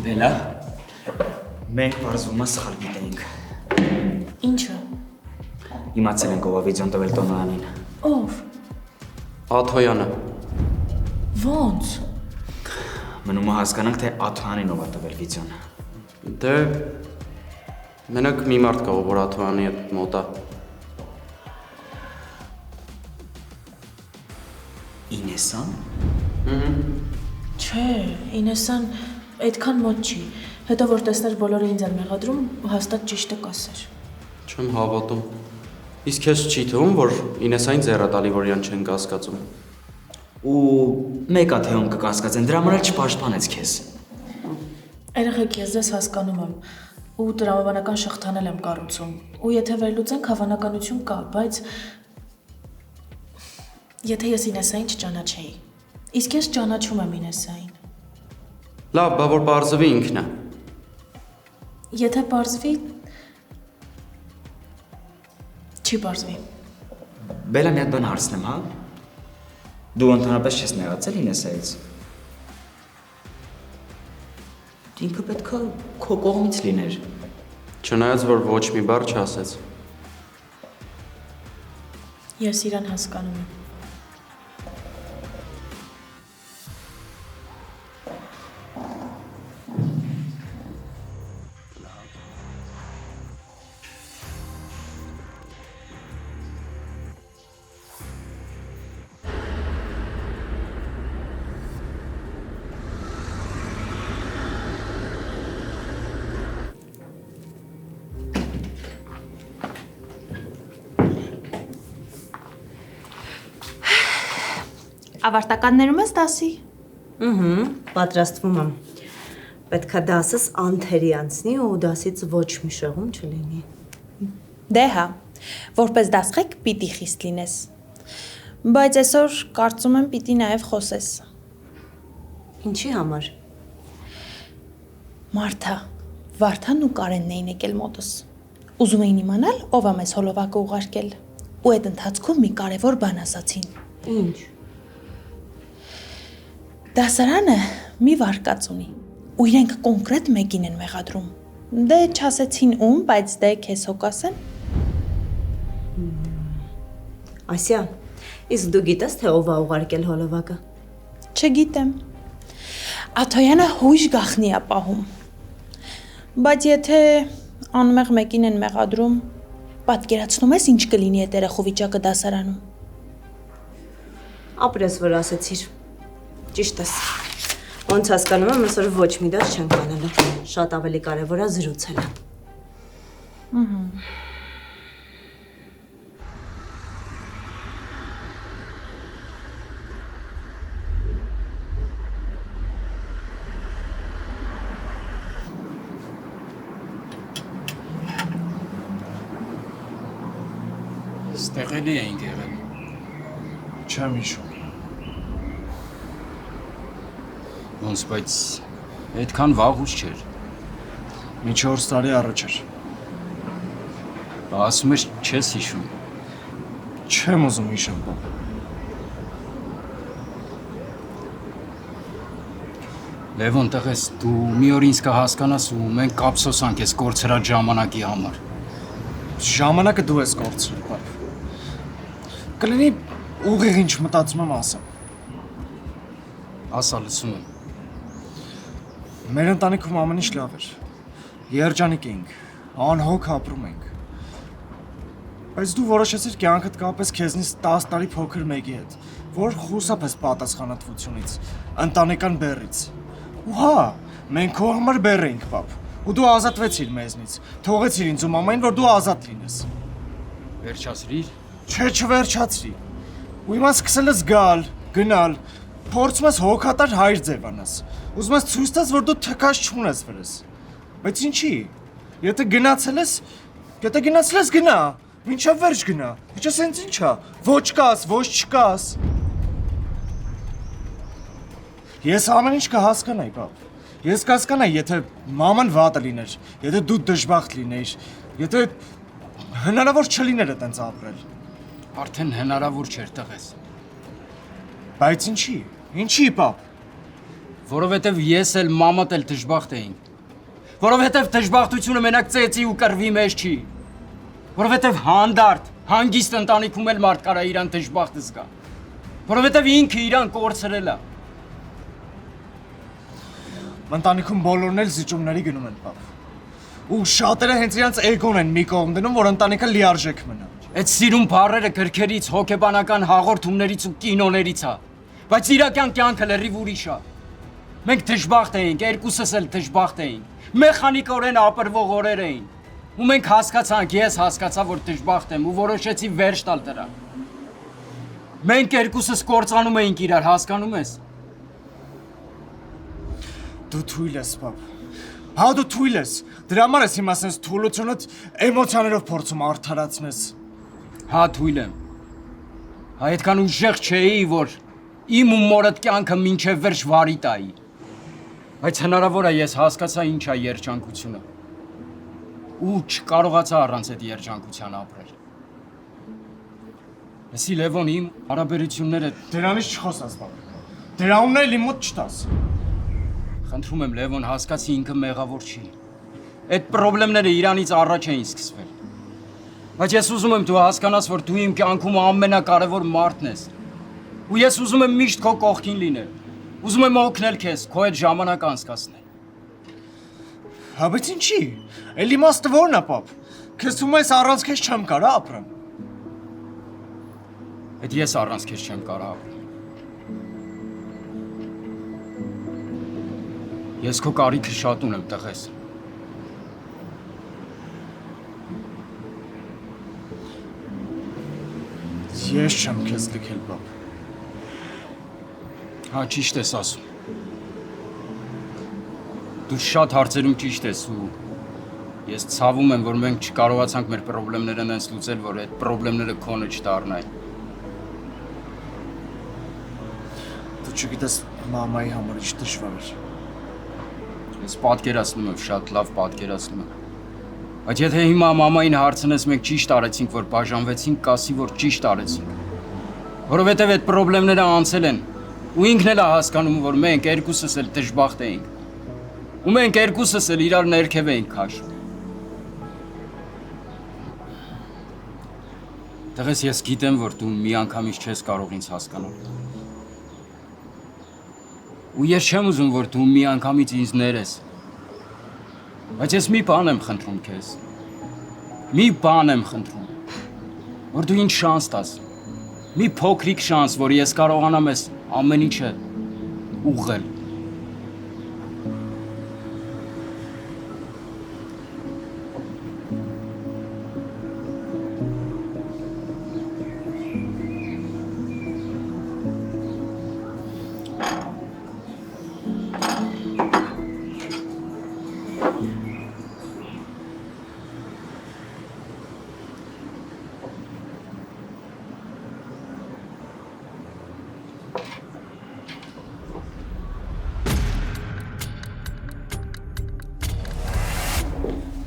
Բելա, մենք բարձվում է սխալ գիտեինք։ Ինչը։ Իմացել ենք ով վիդեոն տվել Տոնյանին։ Ով։ Աթոյանը։ Ոնց։ Մնում է հասկանանք, թե Աթոյանին ով է տվել վիդեոն։ Դե մենակ մի մարդ կա, որ Աթոյանի հետ մոտ է։ Ինեսան։ Չէ, Ինեսան այդքան մոտ չի։ Հետո որ տեսներ բոլորը ինձ են մեղադրում, հաստատ ճիշտը կասեր։ Չեմ հավատում։ Իսկ քեզ չի թվում, որ Ինեսային ձեռը տալի, որ իրան չեն կասկածում։ Ու մեկա թե ում կկասկածեն, դրա համար էլ չպաշտպանեց քեզ։ Երեխեք, ես ձեզ հասկանում եմ ու տրամաբանական շղթանել եմ կառուցում։ Ու եթե վերլուծենք, հավանականություն կա, բայց եթե ես Ինեսային չճանաչեի, իսկ ես ճանաչում եմ Ինեսային։ Լավ, բա որ բարձվի ինքն է։ Եթե բարձվի, չի բարձվի։ Բելա մի հատ բան հարցնեմ, հա։ Դու ընդհանրապես չես նեղացել Ինեսայից։ Ինքը պետք է քո կողմից լիներ։ Չնայած որ ոչ մի բառ չասեց։ Ես իրան հասկանում եմ։ Ավարտականներում ես դասի։ Պատրաստվում եմ։ Պետքա դասս անթերի անցնի ու դասից ոչ մի շեղում չլինի։ Դե հա, որպես դասղեկ պիտի խիստ լինես։ Բայց այսօր կարծում եմ պիտի նաև խոսես։ Ինչի համար։ Մարթա, Վարդան ու Կարենն էին եկել մոտս։ Ուզում էին իմանալ, ով է մեզ հոլովակը ուղարկել։ Ու այդ ընթացքում մի կարևոր բան ասացին։ Ինչ։ Դասարանը մի վարկած ունի, ու իրենք կոնկրետ մեկին են մեղադրում։ Դե չասեցին ում, բայց դե քեզ հո կասեն։ Ասիա, իսկ դու գիտես, թե ով է ուղարկել հոլովակը։ Չգիտեմ։ Աթոյանը հույժ գախնի է պահում։ Բայց եթե անմեղ մեկին են մեղադրում, պատկերացնում ես ինչ կլինի այդ երեխու վիճակը դասարանում։ Ապրես, որ ասեցիր։ Ճիշտ ես։ Ոնց հասկանում եմ, այսօր ոչ մի դաս չենք անելու։ Շատ ավելի կարևոր է զրուցելը։ Ստեղելի էինք եղել։ Չեմ հիշում։ Ոնց, բայց այդքան վաղուց չէր։ Մի 4 տարի առաջ էր։ Ասում ես չես հիշում։ Չեմ ուզում հիշեմ, պապ։ Լևոն, տղես, դու մի օր ինձ կհասկանաս ու մենք կապսոսանք ես կորցրած ժամանակի համար։ Ժամանակը դու ես կորցրել, պապ։ Կլինի ուղիղ ինչ մտածում եմ ասեմ։ Ասա, լսում եմ։ Մեր ընտանիքում ամեն ինչ լավ էր։ Երջանիկ էինք, անհոգ ապրում ենք։ Բայց դու որոշեցիր կյանքդ կապես քեզնից 10 տարի փոքր մեկի հետ, որ խուսափես պատասխանատվությունից, ընտանեկան բեռից։ Ու հա, մենք քո համար բեռ էինք, պապ։ Ու դու ազատվեցիր մեզնից, թողեցիր ինձ ու մամային, որ դու ազատ լինես։ Վերջացրիր։ Չէ, չվերջացրի։ Ու հիմա սկսել ես գալ, գնալ, փորձում ես հոգատար հայր ձևանաս։ Ուզում ես ցույց տաս, որ դու թքած չունես վրես։ Բայց ինչի։ Եթե գնացել ես, գնա։ Մինչև վերջ գնա։ Ինչա սենց ինչա։ Ոչ կաս, ոչ չկաս։ Ես ամեն ինչ կհասկանայի, պապ։ Ես կհասկանայի, եթե մաման վատը լիներ, եթե դու դժբախտ լինեիր, եթե հնարավոր չլիներ այդպես ապրել։ Արդեն հնարավոր չէր, տղես։ Բայց ինչի։ Ինչի, պապ։ Որովհետև ես էլ մամատ էլ դժբախտ էինք։ Որովհետև դժբախտությունը մենակ ծեծի ու կռվի մեջ չի։ Որովհետև հանդարտ, հանգիստ ընտանիքում էլ մարդ կարա իրան դժբախտ զգա։ Որովհետև ինքը իրան կորցրել է։ Ընտանիքում բոլորն էլ զիջումների գնում են, պապ։ Ու շատերը հենց իրանց էգոն են մի կողմ դնում, որ ընտանիքը լիարժեք մնա։ Այդ սիրուն բառերը գրքերից, հոգեբանական հաղորդումներից ու կինոներից է, բայց իրական կյանքը լրիվ ուրիշ է։ Մենք դժբախտ էինք, երկուսս էլ դժբախտ էինք։ Մեխանիկորեն ապրվող օրեր էին։ Ու մենք հասկացանք, ես հասկացա, որ դժբախտ եմ ու որոշեցի վերջ տալ դրան։ Մենք երկուսս կործանում էինք իրար, հասկանում ես։ Դու թույլ ես, պապ։ Հա դու թույլ ես։ Դրա համար ես հիմա sense թույլությունդ էմոցիաներով փորձում արդարացնես։ Հա թույլ եմ։ Հա այդքան ուժեղ չէի, որ իմ ու մորդ կյանքը մինչև վերջ վարի տայի։ Բայց հնարավոր է ես հասկացա ինչ է երջանկությունը։ Ու չկարողացա առանց այդ երջանկության ապրել։ Լսի Լևոն, իմ հարաբերությունները Դրանից չխոսաս, պապ։ Դրա ունն էլ իմ մոտ չտաս։ Խնդրում եմ Լևոն, հասկացի ինքը մեղավոր չի։ Այդ խնդիրները իրանից առաջ էին սկսվել։ Բայց ես ուզում եմ դու հասկանաս, որ դու իմ կյանքում ամենակարևոր մարդն ես։ Ու ես ուզում եմ միշտ քո կողքին լինել։ Ուզում եմ օգնել քեզ, քո հետ ժամանակ անցկացնել։ Հա բայց ինչի։ Էլ իմաստը ո՞րն է, պապ։ Քեզ թվում է ես առանց քեզ չեմ կարա ապրեմ։ Այդ ես առանց քեզ չեմ կարող ապրել։ Ես քո կարիքը շատ ունեմ, տղես։ Ես չեմ քեզ լքել, պապ։ Հա, ճիշտ ես ասում։ Դու շատ հարցերում ճիշտ ես ու ես ցավում եմ, որ մենք չկարողացանք մեր խնդիրները այնպես լուծել, որ այդ խնդիրները քոնը չդառնային։ Դու չգիտես մամայի համար ինչ դժվար էր։ Ես պատկերացնում եմ, շատ լավ պատկերացնում եմ։ Բայց եթե հիմա մամային հարցնես, մենք ճիշտ արեցինք, որ բաժանվեցինք, կասի, որ ճիշտ արեցինք։ Որովհետև այդ խնդիրները անցել են, ու ինքն էլ է հասկանում, որ մենք երկուսս էլ դժբախտ էինք։ Ու մենք երկուսս էլ իրար ներքև էինք քաշում։ Տղես, ես գիտեմ, որ դու միանգամից չես կարող ինձ հասկանալ։ Ու ես չեմ ուզում, որ դու միանգամից ինձ ներես։ Բայց ես մի բան եմ խնդրում քեզ։ Մի բան եմ խնդրում, որ դու ինձ շանս տաս։ Մի փոքրիկ շանս, որ ես կարողանամ ես ամեն ինչը ուղղել։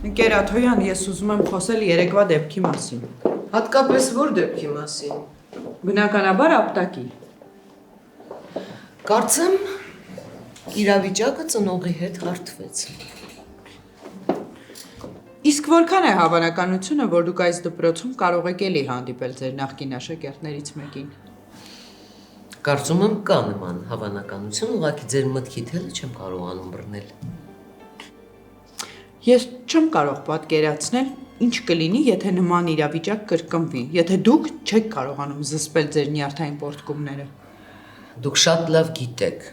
Ընկեր Աթոյան, ես ուզում եմ խոսել երեկվա դեպքի մասին։ Հատկապես որ դեպքի մասին։ Բնականաբար ապտակի։ Կարծեմ իրավիճակը ծնողի հետ հարթվեց։ Իսկ որքան է հավանականությունը, որ դուք այս դպրոցում կարող եք էլի հանդիպել ձեր նախկին աշակերտներից մեկին։ Կարծում եմ կա նման հավանականություն, ուղղակի ձեր մտքիդ էլ չեմ կարողանում բռնել։ Ես չեմ կարող պատկերացնել, ինչ կլինի, եթե նման իրավիճակ կրկնվի, եթե դուք չեք կարողանում զսպել ձեր նյարդային պոռթկումները։ Դուք շատ լավ գիտեք,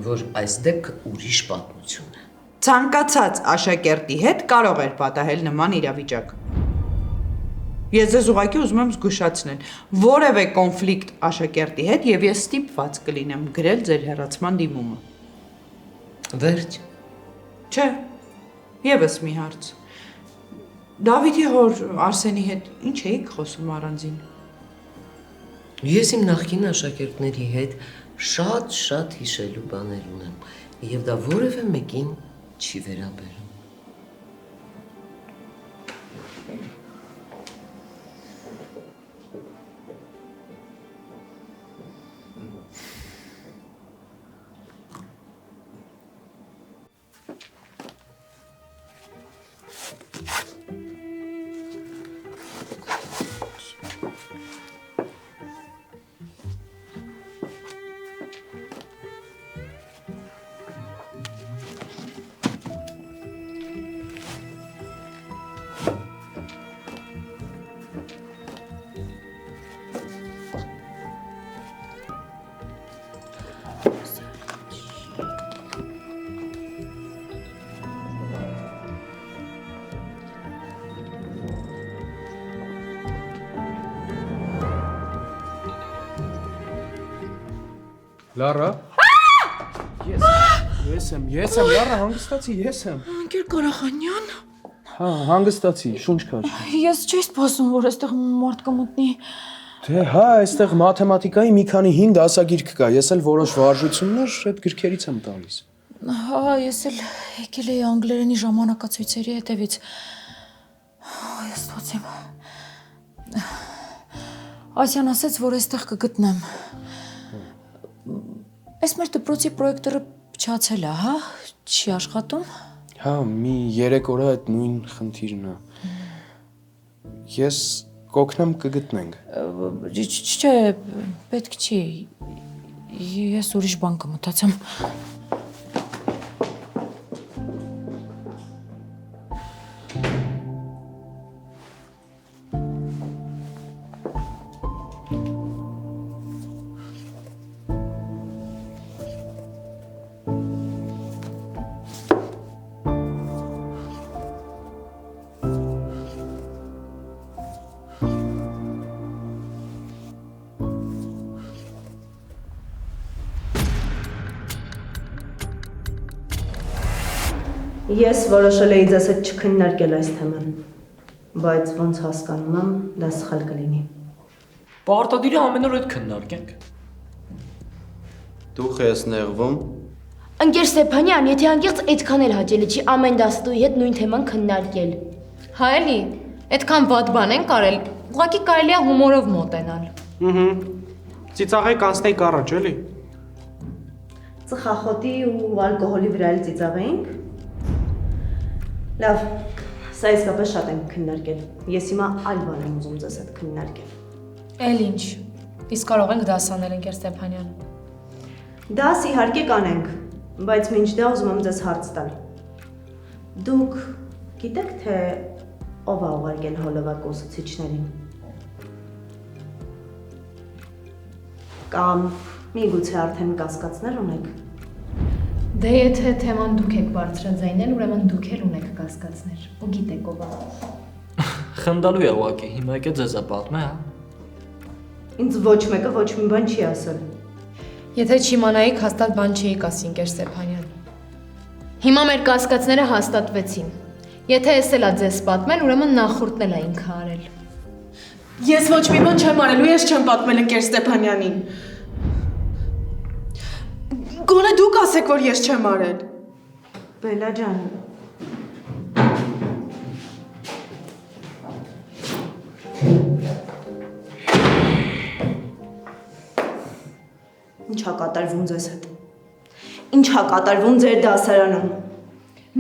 որ այս դեպքը ուրիշ պատմություն է։ Ցանկացած աշակերտի հետ կարող էր պատահել նման իրավիճակ։ Ես ձեզ ուղղակի ուզում եմ զգուշացնել, որևէ կոնֆլիկտ աշակերտի հետ եւ ես ստիպված կլինեմ գրել ձեր հեռացման դիմումը։ Վերջ։ Չէ։ Եվս մի հարց։ Դավիթի հոր Արսենի հետ ինչ էիք խոսում առանձին։ Ես իմ նախկին աշակերտների հետ շատ հիշելու բաներ ունեմ, եւ դա որևէ մեկին չի վերաբերում։ Լարա։ Ես եմ, Լարա, հանգստացի, ես եմ։ Անկեր Ղարախանյան։ Հա, հանգստացի, շունչ քաշ։ Ես չի սպասում, որ այստեղ մարդ կմտնի։ Դե հա, այստեղ մաթեմատիկայի մի քանի 5 դասագիրք կա, ես էլ որոշ վարժություններ այդ գրքերից եմ տալիս։ Հա, ես էլ եկել էի անգլերենի ժամանակացույցերի հետևից։ Ես ստացեմ։ Ասյան ասեց, որ այստեղ կգտնեմ։ Այս մեր դպրոցի պրոյեկտորը փչացել է, հա? Չի աշխատում։ Հա, մի 3 օր այդ նույն խնդիրն է։ Ես կօգնեմ կգտնենք։ Չէ, պետք չի։ Ես ուրիշ բան կմտածեմ։ Ես որոշել էի ձեզ հետ չքննարկել այս թեման, բայց ոնց հասկանում եմ, դա սխալ կլինի։ Պարտադիր է ամեն օր այդ քննարկենք։ Դու ես նեղվում։ Ընկեր Ստեփանյան, եթե անկեղծ այդքան էլ հաճելի չի ամեն դասատուի հետ նույն թեման քննարկել։ Հա էլի, այդքան վատ բան են կարել, ուղղակի կարելի է հումորով մոտենալ։ Ծիծաղեք անցնեիք առաջ, էլի։ Ծխախոտի ու ալկոհոլի վրա էլ ծիծաղեինք։ Լավ, սա իսկապես շատ ենք քննարկել։ Ես հիմա այլ բան եմ ուզում ձեզ հետ քննարկել։ Էլ ինչ, իսկ կարող ենք դասանել ընկեր Ստեփանյան։ Դաս իհարկե կանենք, բայց մինչ դա ուզում եմ ձեզ հարց տալ։ Դուք գիտեք, թե ով է ուղարկել հոլովակ ուսուցիչներին։ Կամ միգուցե արդեն կասկածներ ունեք։ Դե եթե թեման դուք եք բարձրաձայնել, ուրեմն դուք էլ ունեք կասկածներ, ու գիտեք ով է։ Խնդալու է ուղղակի, հիմա եկե ձեզ է պատմե, հա։ Ինձ ոչ մեկը ոչ մի բան չի ասել։ Եթե չիմանայիք, հաստատ բան չէիք ասի ընկեր Ստեփանյան։ Հիմա մեր կասկածները հաստատվեցին։ Եթե ես էլա ձեզ պատմել, ուրեմն նախորդն էլ է ինքը արել։ Ես ոչ մի բան չեմ արել ու ես չեմ պատմել ընկեր Ստեփանյանին։ Գոնե դուք ասեք, որ ես չեմ արել։ Բելա ջան։ Ինչ է կատարվում ձեզ հետ։ Ինչ է կատարվում ձեր դասարանում։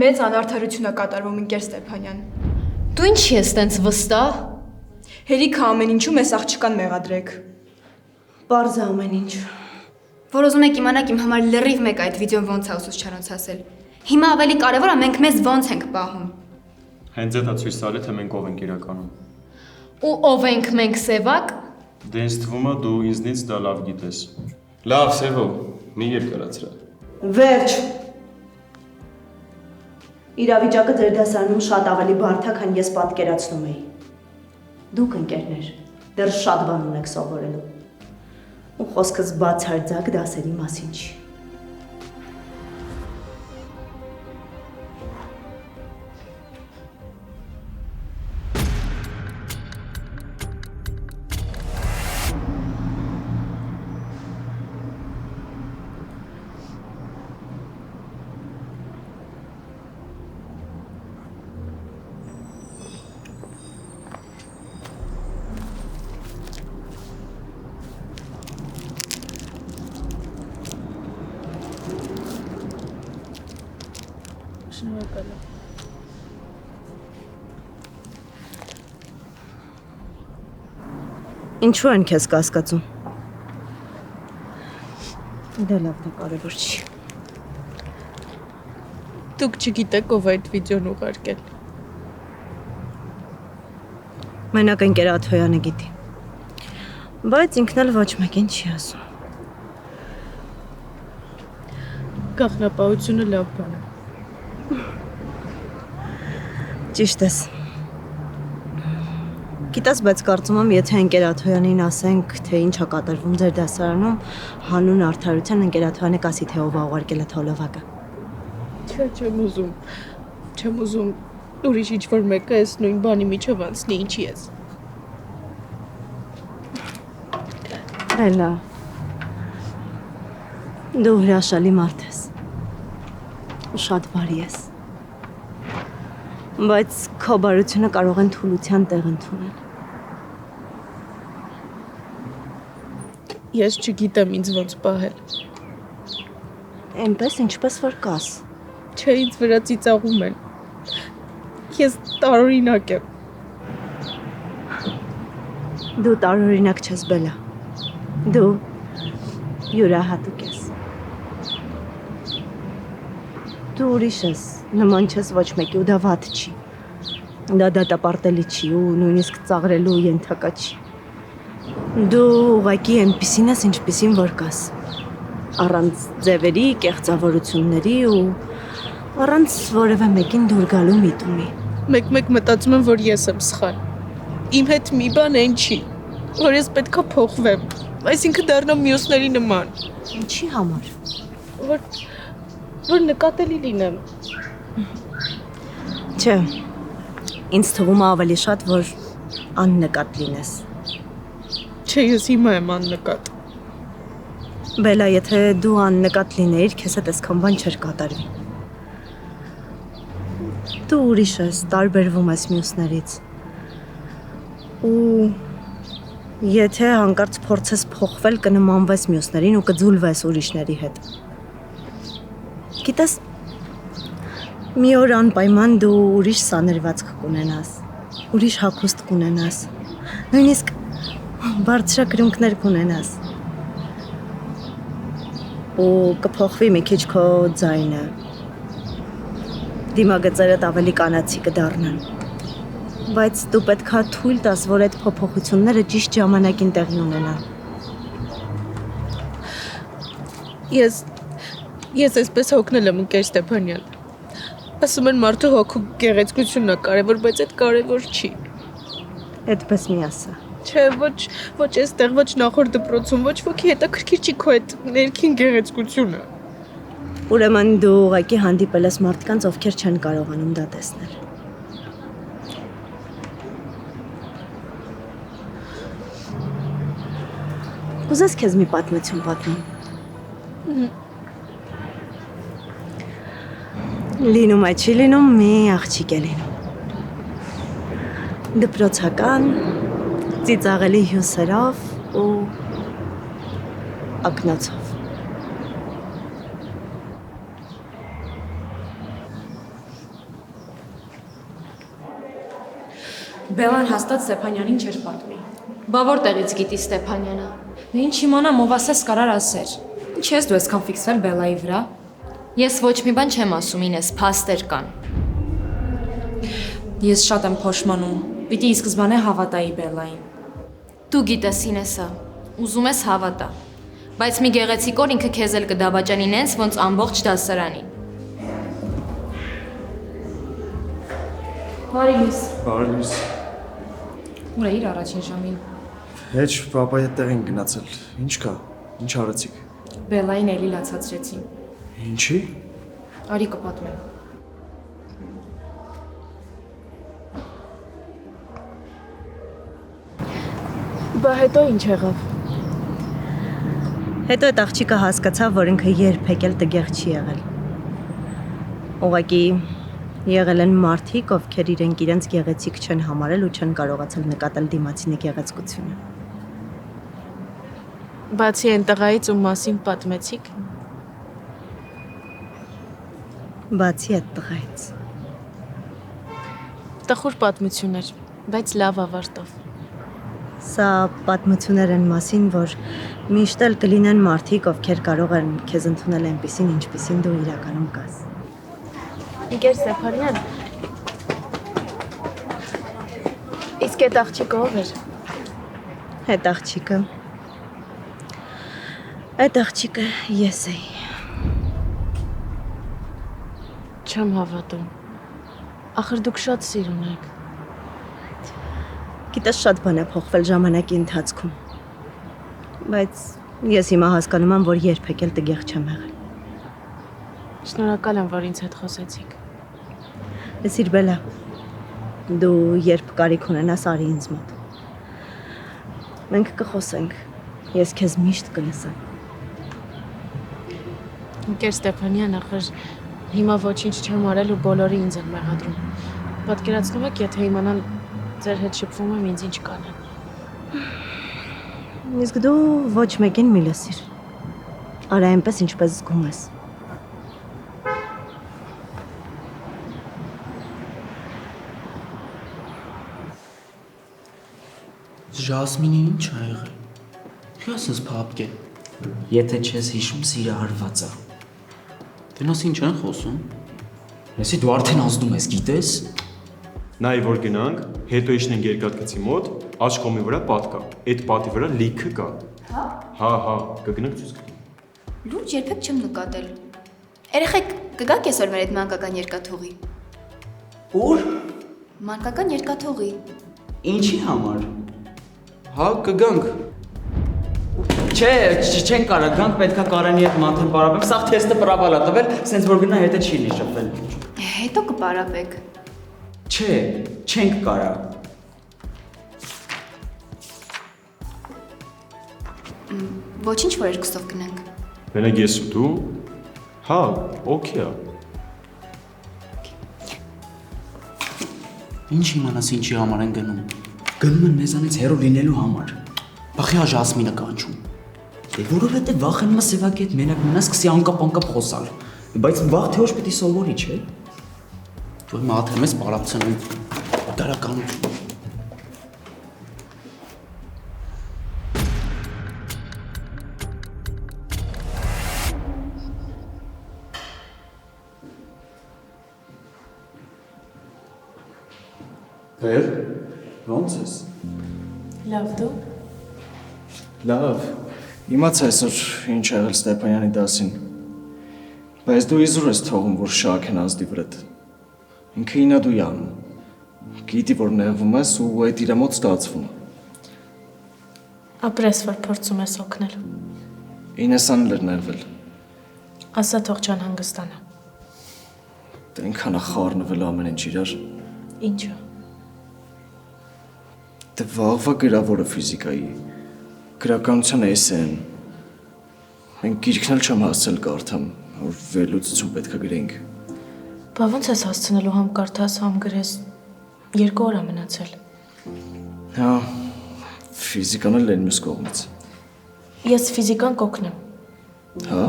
Մեծ անարդարություն է կատարվում ընկեր Ստեփանյան։ Դու ինչի ես տենց վստահ։ Հերիքը ամեն ինչում ես աղջկան մեղադրեք։ Պարզ է ամեն ինչ։ Որ ուզում եք իմանաք իմ համար լրիվ մեկ այդ վիդեոն ոնց է ուսուցչարանց ասել։ Հիմա ավելի կարևոր է մենք մեզ ոնց ենք պահում։ Հենց դա ցույց տալը թե մենք ով ենք իրականում։ Ու ով ենք մենք Սևակ։ Դե ինձ թվում է դու ինձնից դա լավ գիտես։ Լավ, Սևո, մի երկարացրա։ Վերջ։ Իրավիճակը ձեր դասարանում շատ ավելի բարդ է, քան ես պատկերացնում էի։ Դուք ընկերներ, դեռ շատ բան ունեք սովորելու։ Ու խոսքս բացարձակ դասերի մասին չի։ Ինչու են քեզ կասկածում։ Դա լավ է, կարևոր չի։ Դուք չգիտեք ով այդ վիդեոն ուղարկել։ Մենակ ընկեր Աթոյանը գիտի։ Բայց ինքն էլ ոչ մեկին չի ասում։ Գաղտնապահությունը լավ բան է։ Ճիշտ ես։ Գիտես, բայց կարծում եմ, եթե ընկերաթոյանին ասենք, թե ինչ է կատարվում ձեր դասարանում, հանուն արդարության ընկերաթոյանը կասի, թե ով է ուղարկել այդ հոլովակը։ Չէ, չեմ ուզում ուրիշ ինչ-որ մեկը էս նույն բանի միջով անցնի, ինչի ես։ Էլա, դու հրաշալի մարդ ես, շատ բարի ես, բայց քո բարությունը կարող են թուլության տեղ ընդունել։ Ես չգիտեմ ինձ ոնց պահել։ Էնպես ինչպես որ կաս։ Չէ, ինձ վրա ծիծաղում են։ Ես տարօրինակ եմ։ Դու տարօրինակ չես, Բելա։ Դու յուրահատուկ ես։ Դու ուրիշ ես, նման չես ոչ մեկի ու դա վատ չի։ Դա դատապարտելի չի ու նույնիսկ ծաղրելու ենթակա չի։ Դու ուղղակի այնպիսին ես, ինչպիսին որ կաս։ Առանց ձևերի, կեղծավորությունների ու առանց որևէ մեկին դուր գալու միտումի։ Մեկ-մեկ մտածում եմ, որ ես եմ սխալ։ Իմ հետ մի բան այն չի, որ ես պետքա փոխվեմ, այսինքն դառնամ մյուսների նման։ Ինչի համար։ Որ նկատելի լինեմ։ Չէ, ինձ թվում է ավելի շատ, որ աննկատ լինես։ Չէ, ես հիմա եմ աննկատ։ Բելա, եթե դու աննկատ լինեիր, քեզ հետ այսքան բան չէր կատարվի։ Դու ուրիշ ես, տարբերվում ես մյուսներից։ Ու եթե հանկարծ փորձես փոխվել, կնմանվես մյուսներին ու կձուլվես ուրիշների հետ։ Գիտես, մի օր անպայման դու ուրիշ սաներվածք կունենաս, ուրիշ հագուստ կունենաս, նույնիսկ բարձրակրունկներ կունենաս։ Ու կփոխվի մի քիչ քո ձայնը։ Դիմագծերդ ավելի կանացի կդառնան։ Բայց դու պետքա թույլ տաս, որ այդ փոփոխությունները ճիշտ ժամանակին տեղի ունենան։ Ես այսպես հոգնել եմ ընկեր Ստեփանյան։ Ասում են մարդու հոգու գեղեցկությունն է կարևոր, բայց այդ կարևոր չի։ Այդպես մի ասա։ Չէ, ոչ այստեղ, ոչ նախորդ դպրոցում, ոչ ոքի հետաքրքիր չի քո այդ ներքին գեղեցկությունը։ Ուրեմն դու ուղղակի հանդիպել ես մարդկանց, ովքեր չեն կարողանում դա տեսնել։ Կուզես քեզ մի պատմություն պատմեմ։ Լինում է, չի լինում, մի աղջիկ է լինում։ Դպրոցական, ծիծաղելի հյուսերով ու ակնոցով։ Բելան հաստատ Ստեփանյանին չէր պատմի։ Բա որտեղից գիտի Ստեփանյանը։ Դե ինչ իմանամ, ով ասես կարար ասեր։ Ինչ ես դու այսքան ֆիքսվել Բելայի վրա։ Ես ոչ մի բան չեմ ասում, ինես, փաստեր կան։ Ես շատ եմ փոշմանում։ Պիտի ի սկզբանե հավատայի Բելային։ Դու գիտես, Ինեսա, ուզում ես հավատա։ Բայց մի գեղեցիկ օր ինքը քեզ էլ կդավաճանի նենց, ոնց ամբողջ դասարանին։ Բարի լույս։ Բարի լույս։ Ուր է իր առաջին ժամին։ Հեչ պապայի հետ տեղ են գնացել։ Ինչ կա։ Ինչ արեցիք։ Բելային էլի լացացրեցին։ Ինչի։ Արի կպատմեմ։ Բա հետո ինչ եղավ։ Հետո այդ աղջիկը հասկացավ, որ ինքը երբեք էլ տգեղ չի եղել։ Ուղղակի եղել են մարդիկ, ովքեր իրենք իրենց գեղեցիկ չեն համարել ու չեն կարողացել նկատել դիմացինի գեղեցկությունը։ Բացի այն տղայից ու մասին պատմեցիք։ Բացի այդ տղայից։ Տխուր պատմություն էր, բայց լավ ավարտով։ Սա պատմություններ են մասին, որ միշտ էլ կլինեն մարդիկ, ովքեր կարող են քեզ ընդունել այնպիսին, ինչպիսին դու իրականում կաս։ Ընկեր Ստեփանյան, իսկ այդ աղջիկը ով էր։ Այդ աղջիկը ես էի։ Չեմ հավատում։ Ախր դուք շատ սիրուն եք։ Գիտես, շատ բան է փոխվել ժամանակի ընթացքում։ Բայց ես հիմա հասկանում եմ, որ երբեք էլ տգեղ չեմ եղել։ Շնորհակալ եմ, որ ինձ հետ խոսեցիք։ Լսիր, Բելա, դու երբ կարիք ունենաս, արի ինձ մոտ։ Մենք կխոսենք, ես քեզ միշտ կլսեմ։ Ընկեր Ստեփանյան, ախր հիմա ոչինչ չեմ արել ու բոլորը ինձ են մեղադրում։ Պատկերացնում եք, եթե իմանան ձեր հետ շփվում եմ, ինձ ինչ կանեն։ Իսկ դու ոչ մեկին մի լսիր։ Արա այնպես, ինչպես զգում ես։ Ժասմինին ինչ ա եղել։ Քյասս փապկե։ Եթե չես հիշում, սիրահարված է։ Դենաս ինչ են խոսում։ Լսի, դու արդեն ազդում ես, գիտես։ Նայ որ գնանք, հետո իջնենք երկաթգծի մոտ, աջ կողմի վրա պատ կա։ Այդ պատի վրա լիքը կա։ Հա, կգնանք ցույց կտամ։ Լուրջ երբեք չեմ նկատել։ Երեխեք, կգաք այսօր մեր այդ մանկական երկաթուղի։ Ուր։ Մանկական երկաթուղի։ Ինչի համար։ Հա, կգանք։ Չէ, չեն կարա, գանք պետքա Կարանի հետ մանթեն պարապեմ, սաղ թեստը պրավալ ա տվել, սենց որ գնա հետը չի լի շփվել։ Հետո կպարապեք։ Չէ, չենք կարա։ Ոչինչ, որ երկուսով գնանք։ Մենակ ես ու դու։ Հա, օքեյ է։ Ինչ իմանաս ինչի համար են գնում։ Գնում են մեզանից հեռու լինելու համար։ Բախի ա Ժասմինը կանչում։ Դե որովհետև վախենում է Սևակի հետ մենակ մնա, սկսի անկապ խոսալ։ Բայց վաղ թե ուշ պիտի սովորի, չէ։ Դու հիմա աթեմ ես պարապցնում դարականություն։ Բեր, ո՞նց ես։ Լավ, դու։ Լավ։ Իմացա այսօր ինչ ա եղել Ստեփանյանի դասին։ Բայց դու իզուր ես թողում, որ շահեն ազդի վրդ։ Ինքը ինադու անում։ Գիտի, որ նեղվում ես ու այդ իր մոտ ստացվում։ Ապրես, որ փորձում ես օգնել։ Ինեսան լեր ներվել։ Ասա թող չան հանգստանա։ Դե ինքան ա խառնվել ամեն ինչ իրար։ Ինչու։ Դե վաղվա գրավորը ֆիզիկայի, գրականության էսեն։ Մենք գիրքն էլ չեմ հասցել կարդամ, որ վերլուծություն պետք է գրենք։ Բա ո՞նց ես հասցնելու համ կարդաս, համ գրես։ 2 օր ա մնացել։ Հա, ֆիզիկան էլ են մյուս կողմից։ Ես ֆիզիկան կօգնեմ։ Հա։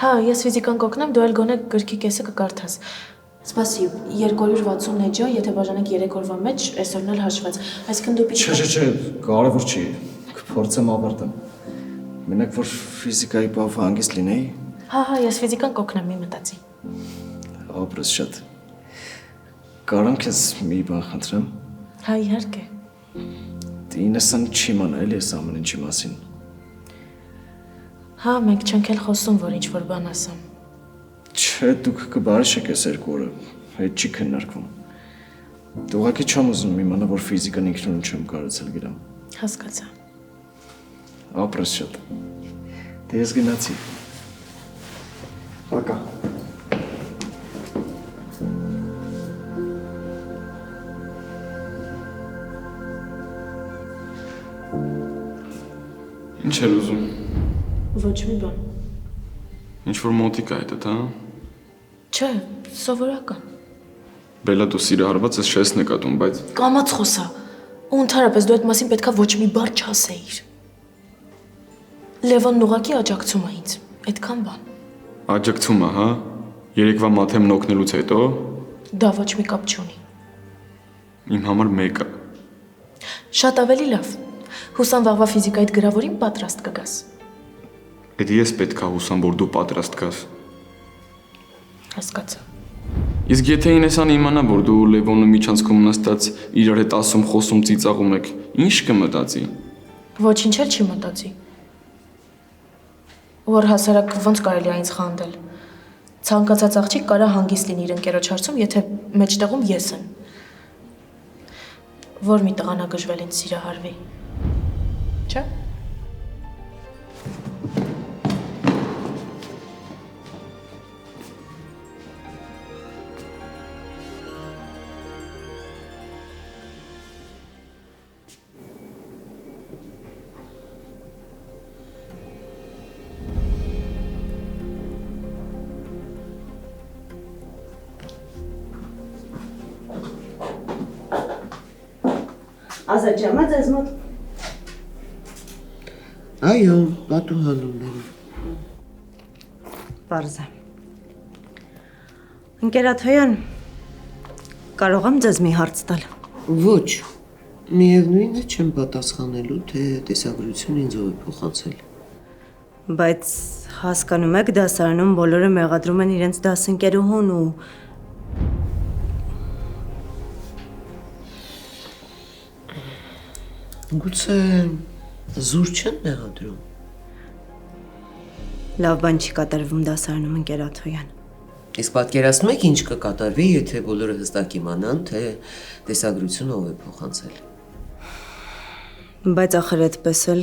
Հա, ես ֆիզիկան կօգնեմ, դու էլ գոնե գրքի կեսը կկարդաս։ Սպասի, 260 էջա, եթե բաժանենք 3 օրվա մեջ, այսօրն էլ հաշված։ Այսինքն դու պիտի Չէ, կարևոր չի։ Կփորձեմ ավարտեմ։ Մենակ որ ֆիզիկայի բավ հանգիստ լինեի։ Հա, ես ֆիզիկան կօգնեմ, մի մտածի։ Ապրես շատ։ Կարամ քեզ մի բան խնդրեմ։ Հա, իհարկե։ Ինեսան չի մանա էլի այս ամեն ինչի մասին։ Հա, մենք չենք էլ խոսում, որ ինչ-որ բան ասեմ։ Չէ, դուք կբարիշեք այս 2 օրը, հետ չի քննարկվում։ Դու ուղղակի չեմ ուզում իմանա, որ ֆիզիկան ինքնուրույն չեմ կարողացել գրեմ։ Հասկացա։ Ապրես շատ։ Դե ես գնացի։ Пока։ Ինչ էր ուզում։ Ոչ մի բան։ Ինչ որ մոտիկ է այդ, հա։ Չէ, սովորական։ Բելա դու սիրահարված ես չես նկատում, բայց Կամաց խոսա։ Ու ընդհանրապես դու այդ մասին պետքա ոչ մի բառ չասեիր։ Լևոնն ուղղակի աջակցում է ինձ։ Այդքան բան։ աջակցում է, հա։ Երեկվա մաթեմն օգնելուց հետո Դա ոչ մի կապ չունի։ իմ համար մեկ է։ Շատ ավելի լավ։ Հուսամ վաղվա ֆիզիկայիդ գրավորին պատրաստ կգաս։ Այդ ես պետք է հուսամ, որ դու պատրաստ կաս։ Հասկացա։ Իսկ եթե Ինեսան իմանա, որ դու Լևոնը միջանցքում նստած իրար հետ ասում, խոսում, ծիծաղում եք, ինչ կմտածի։ Ոչինչ էլ չի մտածի։ Որ հասարակ ոնց կարելի է ինձ խանդել։ Ցանկացած աղջիկ կարա հանգիստ լինի իր ընկերոջ հարցում, եթե մեջտեղում ես եմ։ որ մի տղանա գժվել ինձ սիրահարվի։ Չէ՞։ Ազատ ջամա ձեզ մոտ։ Այո, պատուհանումները։ Պարզ է։ Ընկերաթոյան, կարող եմ ձեզ մի հարց տալ։ Ոչ, միևնույնն է չեմ պատասխանելու, թե տեսագրություն ինձ ով է փոխանցել։ Բայց հասկանում եք, դասարանում բոլորը մեղադրում են իրենց դասընկերուհուն ու Գուցե զուր չեն մեղադրում։ լավ բան չի կատարվում դասարանում ընկերաթոյան։ Իսկ պատկերացնում եք ինչ կկատարվի, եթե բոլորը հստակ իմանան, թե տեսագրությունը ով է փոխանցել։ Բայց ախր այդպես էլ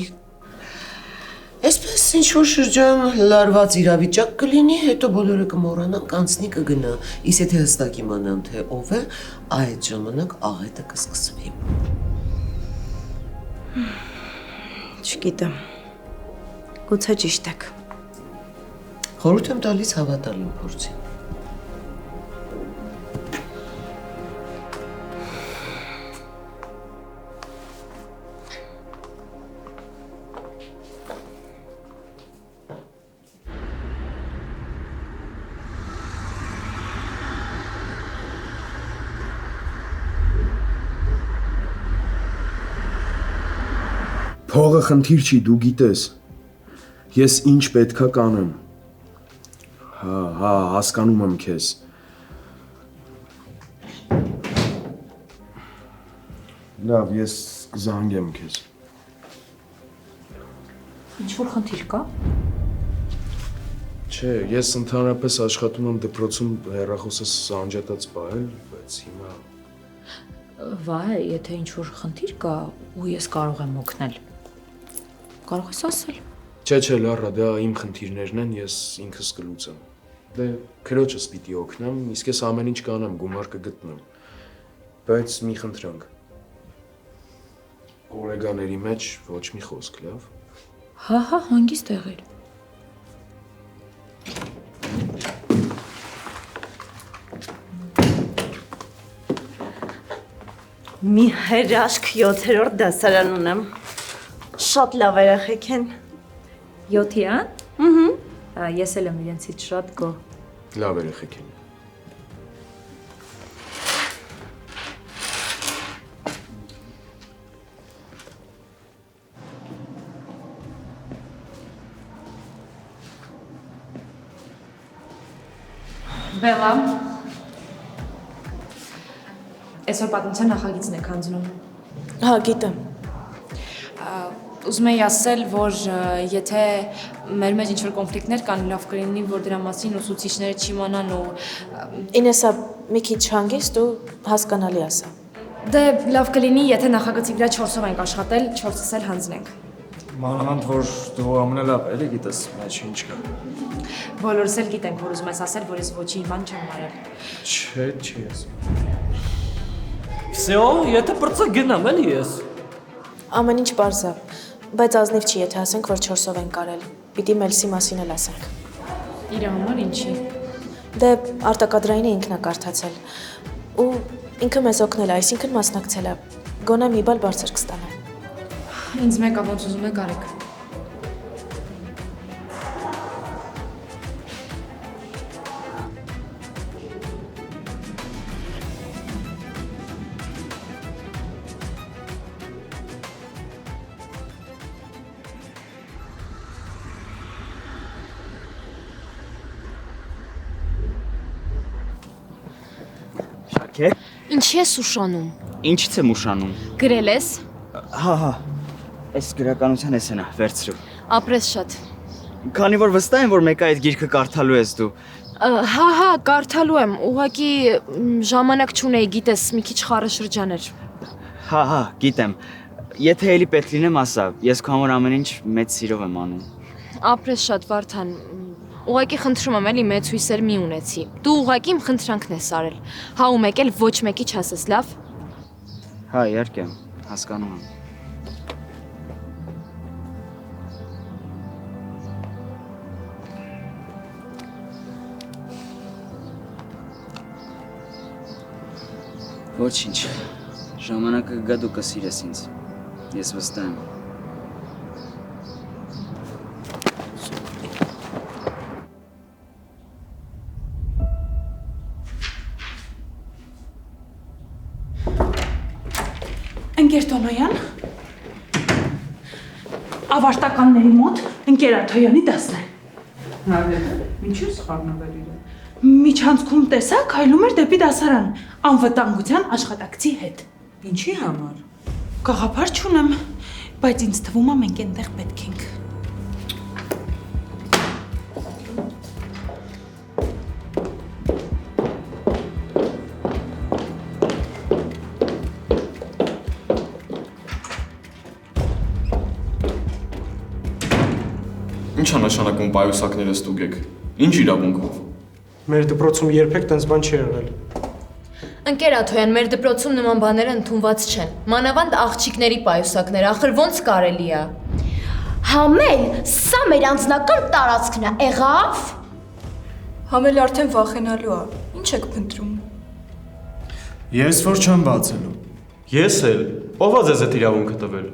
Այսպես ինչ-որ շրջան լարված իրավիճակ կլինի, հետո բոլորը կմոռանան, կանցնի կգնա, իսկ եթե հստակ իմանան, թե ով է, այդ ժամանակ աղետը կսկսվի։ Չգիտեմ, գուցե ճիշտ եք։ Խորհուրդ եմ տալիս հավատալ իմ փորձին։ Փողը խնդիր չի, դու գիտես։ Ես ինչ պետքա կանեմ։ Հա, հասկանում եմ քեզ։ Լավ, ես կզանգեմ քեզ։ Ինչ-որ խնդիր կա։ Չէ, ես ընդհանրապես աշխատում եմ դպրոցում հեռախոսս անջատած պահել, բայց հիմա Վայ, եթե ինչ-որ խնդիր կա ու ես կարող եմ օգնել։ Կարող ես ասել։ Չէ, լարա, դա իմ խնդիրներն են, ես ինքս կլուծեմ։ Դե քրոջս պիտի օգնեմ, իսկ ես ամեն ինչ կանեմ, գումար կգտնեմ։ Բայց մի խնդրանք։ Գոլեգաների մեջ ոչ մի խոսք, լավ։ Հա, հանգիստ եղիր։ Մի հրաշք 7-րդ դասարան ունեմ։ Շատ լավ երեխեք են։ 7-յան։ Ես էլ եմ իրենցից շատ գոհ։ Լավ երեխեք են։ Բելա։ Այսօր պատմության նախագիծն եք հանձնում։ Հա, գիտեմ։ Ուզում եի ասել, որ եթե մեր մեջ ինչ-որ կոնֆլիկտներ կան, լավ կլինի, որ դրա մասին ուսուցիչները չիմանան ու Ինեսա, մի քիչ հանգիստ ու հասկանալի ասա։ Դե լավ կլինի, եթե նախագծի վրա 4-ով ենք աշխատել, 4-ս էլ հանձնենք։ Մանավանդ որ դու ամենալավ էլի գիտես մեջ ինչ կա։ Բոլորս էլ գիտենք, որ ուզում ես ասել, որ ես ոչինչ բան չեմ արել։ Չէ, ես։ Всё, եթե բրծա գնամ էլի ես։ Ամեն ինչ պարզ է, բայց ազնիվ չի, եթե ասենք, որ 4-ով ենք արել։ Պիտի Մելսի մասին էլ ասենք։ Իր համար ինչի։ Դե արտակադրայինը ինքն է կարդացել։ Ու ինքը մեզ օգնել է, այսինքն մասնակցել է։ Գոնե մի բալ բարձր կստանա։ Ինձ մեկա ոնց ուզում եք արեք։ Շաքե։ Ինչի ես ուշանում։ Ինչից եմ ուշանում։ Գրել ես։ Հա, այս գրականության էս էնա, վերցրու։ Ապրես շատ։ Քանի որ վստահ եմ, որ մեկը այդ գիրքը կարդալու ես դու։ Հա, կարդալու եմ, ուղղակի ժամանակ չունեի, գիտես, մի քիչ խառը շրջան էր։ Հա, գիտեմ։ Եթե էլի պետք լինեմ, ասա, ես քո համար ամեն ինչ մեծ սիրով եմ անում։ Ապրես շատ Վարդան։ Ուղղակի խնդրում եմ էլի մեծ հույսեր մի ունեցի։ Դու ուղղակի իմ խնդրանքն ես արել։ Հա ու մեկ էլ ոչ մեկի չասես, լավ։ Հա, իհարկե, հասկանում եմ։ Ոչինչ, ժամանակը կգա դու կսիրես ինձ, ես վստահ եմ։ Ընկեր Տոնոյան, ավարտականների մոտ ընկեր Աթոյանի դասն է։ Ինչու սխալնվել իրեն։ Միջանցքում տեսա, քայլում էր դեպի դասարան, անվտանգության աշխատակցի հետ։ Ինչի համար։ Գաղափար չունեմ, բայց ինձ թվում է մենք այնտեղ պետք ենք։ Ինչ է նշանակում պայուսակները ստուգեք։ Ինչ իրավունքով։ Մեր դպրոցում երբեք տենց բան չի եղել։ Ընկեր Աթոյան, մեր դպրոցում նման բաները ընդունված չեն։ Մանավանդ աղջիկների պայուսակներ, ախր ոնց կարելի է։ Համել, սա մեր անձնական տարածքն է, եղավ։ Համել արդեն վախենալու է։ Ինչ եք փնտրում։ Ես որ չեմ բացելու։ Ես էլ, ով է ձեզ այդ իրավունքը տվել։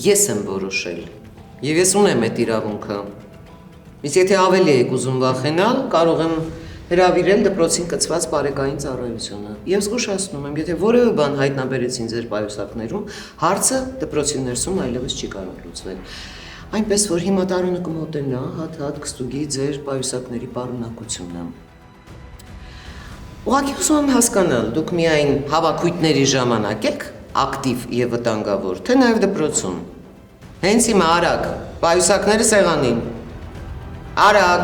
Ես եմ որոշել։ Եվ ես ունեմ այդ իրավունքը։ Իսկ եթե ավելի եք ուզում վախենալ, կարող եմ հրավիրել դպրոցին կցված բարեկային ծառայությունը։ Եվ զգուշացնում եմ, եթե որևէ բան հայտնաբերեցին ձեր պայուսակներում, հարցը դպրոցի ներսում այլևս չի կարող լուծվել։ Այնպես որ հիմա տարոնը կմոտենա, հատ կստուգի ձեր պայուսակների պարունակությունը։ Ուղղակի ուզում եմ հասկանալ, դուք միայն հավաքույթների ժամանակ եք ակտիվ եւ վտանգավոր, թե նաեւ դպրոցում։ Հենց հիմա արագ, պայուսակները սեղանին։ Արագ։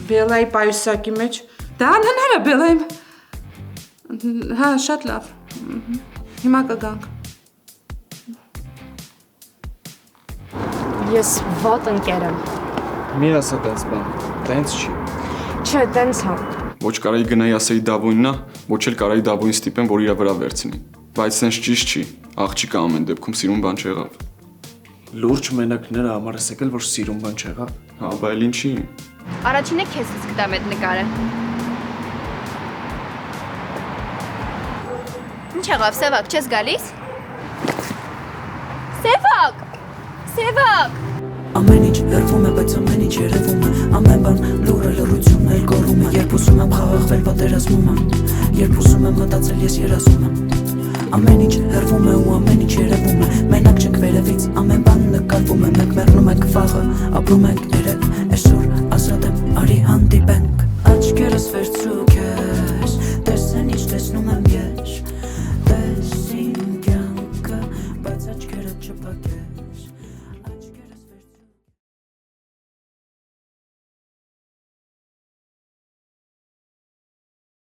Բելայի պայուսակի մեջ։ Դա անհնար է Բելայում։ Հա, շատ լավ։ Հիմա կգանք։ Ես վատ ընկեր եմ։ Մի ասա տենց բան, տենց չի։ Չէ, տենց է։ Ոչ կարայի գնայի ասեի Դավոյնն է, ոչ էլ կարայի Դավոյն ստիպեմ, որ իրա վրա վերցնի։ Բայց սենց ճիշտ չի, աղջիկը ամեն դեպքում սիրուն բան չեղավ։ Լուրջ մենակ նրա համար ես եկել, որ սիրուն բան չեղավ։ Հա, բայց ինչի։ Առաջինը քեզ գտամ այդ նկարը։ Ինչ եղավ, Սևակ, չես գալիս։ Սևակ! Սևակ! Ամեն ինչ լրվում է, բայց ամեն ինչ երևում է։ Ամեն բան լուրը լռությունն էլ գոռում է։ Երբ ուզում եմ խաղաղվել, պատերազմում եմ։ Երբ ուզում եմ մտածել, ես երազում եմ։ Ամեն ինչ հեռվում է ու ամեն ինչ երևում է։ Մենակ չենք վերևից, ամեն բան նկարվում է։ Մենք մեռնում ենք վաղը, ապրում ենք երեք։ Այսօր ազատ եմ, արի հանդիպենք։ Աչքերս վերցրու